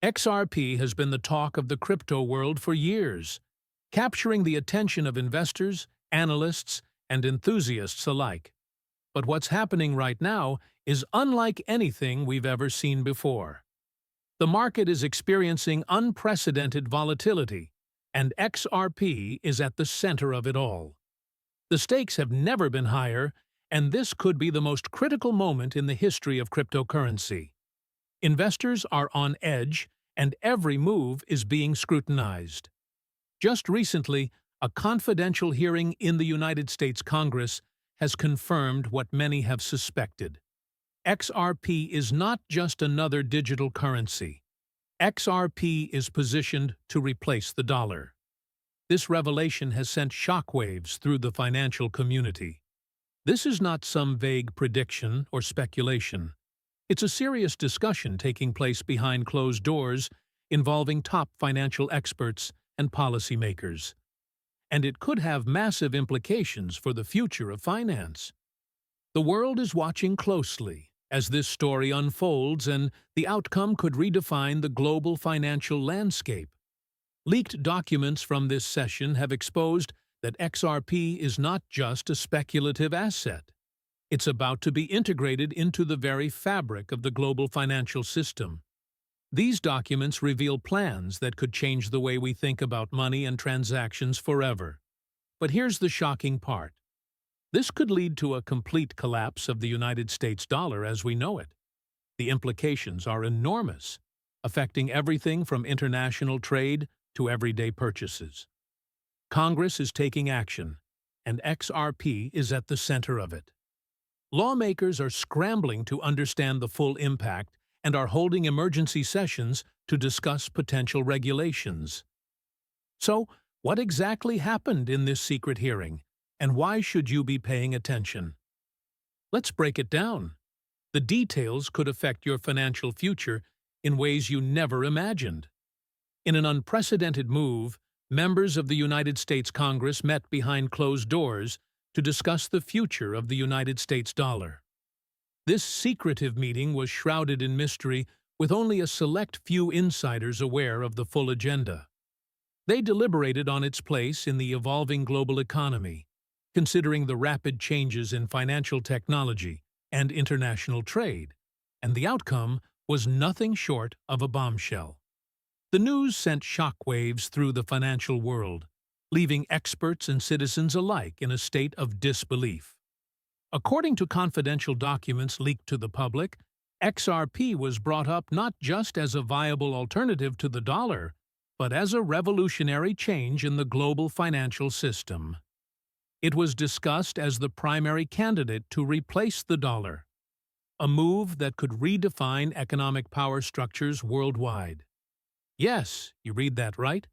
XRP has been the talk of the crypto world for years, capturing the attention of investors, analysts, and enthusiasts alike. But what's happening right now is unlike anything we've ever seen before. The market is experiencing unprecedented volatility, and XRP is at the center of it all. The stakes have never been higher, and this could be the most critical moment in the history of cryptocurrency. Investors are on edge, and every move is being scrutinized. Just recently, a confidential hearing in the United States Congress has confirmed what many have suspected. XRP is not just another digital currency. XRP is positioned to replace the dollar. This revelation has sent shockwaves through the financial community. This is not some vague prediction or speculation. It's a serious discussion taking place behind closed doors involving top financial experts and policymakers. And it could have massive implications for the future of finance. The world is watching closely as this story unfolds, and the outcome could redefine the global financial landscape. Leaked documents from this session have exposed that XRP is not just a speculative asset. It's about to be integrated into the very fabric of the global financial system. These documents reveal plans that could change the way we think about money and transactions forever. But here's the shocking part. This could lead to a complete collapse of the United States dollar as we know it. The implications are enormous, affecting everything from international trade to everyday purchases. Congress is taking action, and XRP is at the center of it. Lawmakers are scrambling to understand the full impact and are holding emergency sessions to discuss potential regulations. So, what exactly happened in this secret hearing, and why should you be paying attention? Let's break it down. The details could affect your financial future in ways you never imagined. In an unprecedented move, members of the United States Congress met behind closed doors to discuss the future of the United States dollar. This secretive meeting was shrouded in mystery, with only a select few insiders aware of the full agenda. They deliberated on its place in the evolving global economy, considering the rapid changes in financial technology and international trade, and the outcome was nothing short of a bombshell. The news sent shockwaves through the financial world, leaving experts and citizens alike in a state of disbelief. According to confidential documents leaked to the public, XRP was brought up not just as a viable alternative to the dollar, but as a revolutionary change in the global financial system. It was discussed as the primary candidate to replace the dollar, a move that could redefine economic power structures worldwide. Yes, you read that right.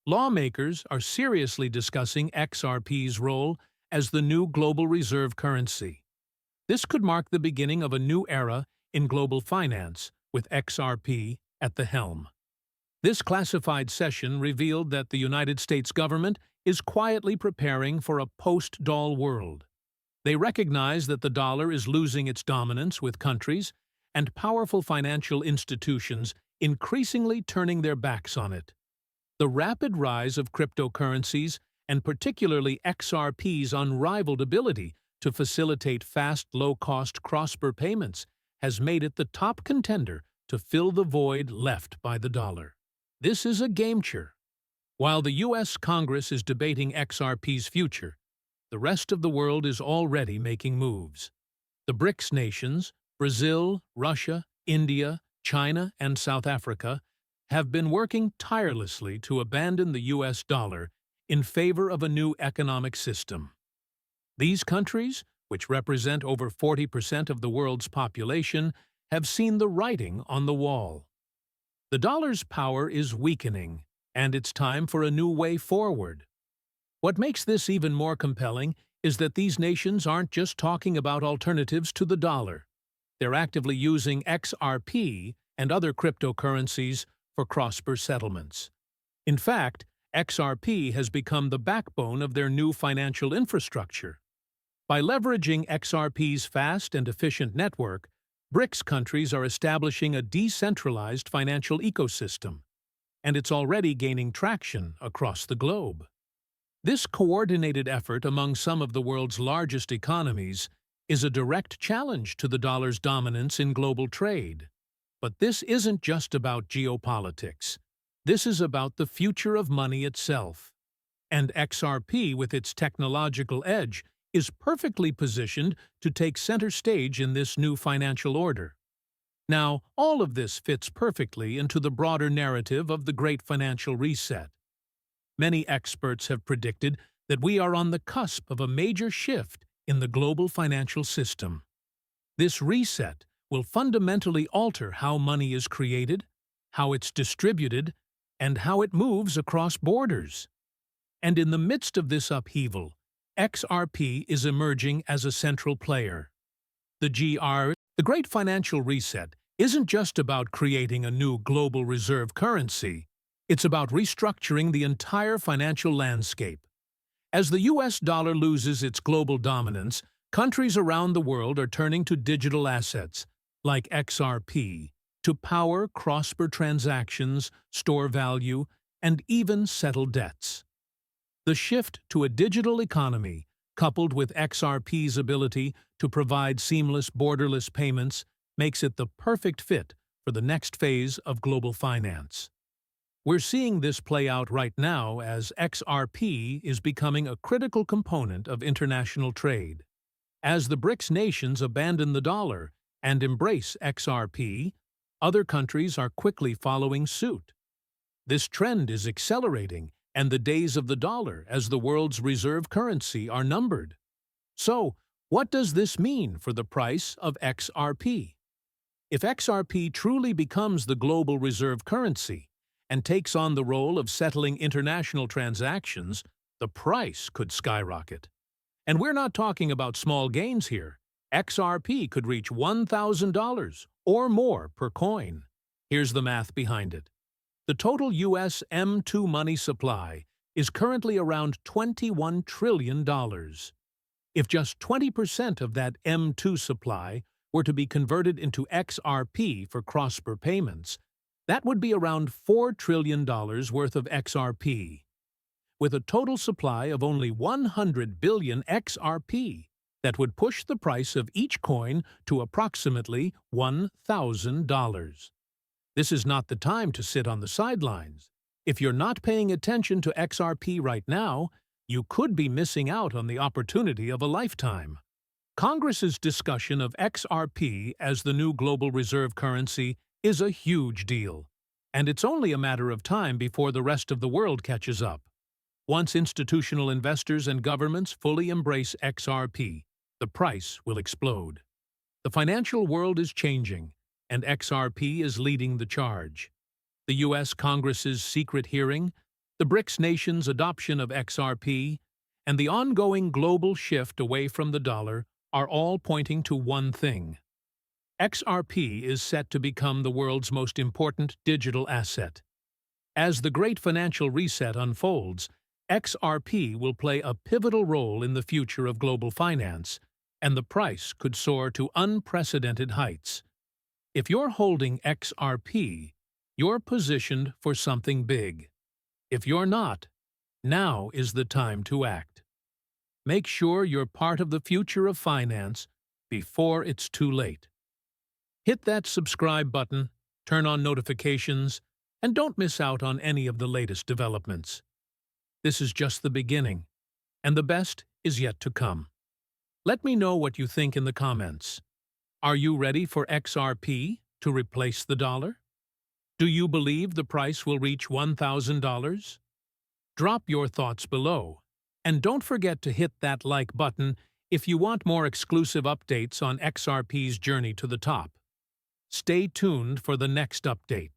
Lawmakers are seriously discussing XRP's role as the new global reserve currency. This could mark the beginning of a new era in global finance, with XRP at the helm. This classified session revealed that the United States government is quietly preparing for a post-dollar world. They recognize that the dollar is losing its dominance, with countries and powerful financial institutions increasingly turning their backs on it. The rapid rise of cryptocurrencies, and particularly XRP's unrivaled ability to facilitate fast, low-cost cross-border payments, has made it the top contender to fill the void left by the dollar. This is a game-changer. While the U.S. Congress is debating XRP's future, the rest of the world is already making moves. The BRICS nations, Brazil, Russia, India, China, and South Africa, have been working tirelessly to abandon the U.S. dollar in favor of a new economic system. These countries, which represent over 40% of the world's population, have seen the writing on the wall. The dollar's power is weakening, and it's time for a new way forward. What makes this even more compelling is that these nations aren't just talking about alternatives to the dollar. They're actively using XRP and other cryptocurrencies for cross-border settlements. In fact, XRP has become the backbone of their new financial infrastructure. By leveraging XRP's fast and efficient network, BRICS countries are establishing a decentralized financial ecosystem, and it's already gaining traction across the globe. This coordinated effort among some of the world's largest economies is a direct challenge to the dollar's dominance in global trade. But this isn't just about geopolitics. This is about the future of money itself. And XRP, with its technological edge, is perfectly positioned to take center stage in this new financial order. Now, all of this fits perfectly into the broader narrative of the Great Financial Reset. Many experts have predicted that we are on the cusp of a major shift in the global financial system. This reset will fundamentally alter how money is created, how it's distributed, and how it moves across borders. And in the midst of this upheaval, XRP is emerging as a central player. The Great Financial Reset isn't just about creating a new global reserve currency. It's about restructuring the entire financial landscape. As the US dollar loses its global dominance, countries around the world are turning to digital assets, like XRP, to power cross-border transactions, store value, and even settle debts. The shift to a digital economy, coupled with XRP's ability to provide seamless borderless payments, makes it the perfect fit for the next phase of global finance. We're seeing this play out right now as XRP is becoming a critical component of international trade. As the BRICS nations abandon the dollar and embrace XRP, other countries are quickly following suit. This trend is accelerating, and the days of the dollar as the world's reserve currency are numbered. So, what does this mean for the price of XRP? If XRP truly becomes the global reserve currency and takes on the role of settling international transactions, the price could skyrocket. And we're not talking about small gains here. XRP could reach $1,000 or more per coin. Here's the math behind it. The total US M2 money supply is currently around $21 trillion. If just 20% of that M2 supply were to be converted into XRP for cross-border payments, that would be around $4 trillion worth of XRP. With a total supply of only 100 billion XRP, that would push the price of each coin to approximately $1,000. This is not the time to sit on the sidelines. If you're not paying attention to XRP right now, you could be missing out on the opportunity of a lifetime. Congress's discussion of XRP as the new global reserve currency is a huge deal, and it's only a matter of time before the rest of the world catches up. Once institutional investors and governments fully embrace XRP, the price will explode. The financial world is changing, and XRP is leading the charge. The U.S. Congress's secret hearing, the BRICS nations' adoption of XRP, and the ongoing global shift away from the dollar are all pointing to one thing. XRP is set to become the world's most important digital asset. As the Great Financial Reset unfolds, XRP will play a pivotal role in the future of global finance, and the price could soar to unprecedented heights. If you're holding XRP, you're positioned for something big. If you're not, now is the time to act. Make sure you're part of the future of finance before it's too late. Hit that subscribe button, turn on notifications, and don't miss out on any of the latest developments. This is just the beginning, and the best is yet to come. Let me know what you think in the comments. Are you ready for XRP to replace the dollar? Do you believe the price will reach $1,000? Drop your thoughts below, and don't forget to hit that like button if you want more exclusive updates on XRP's journey to the top. Stay tuned for the next update.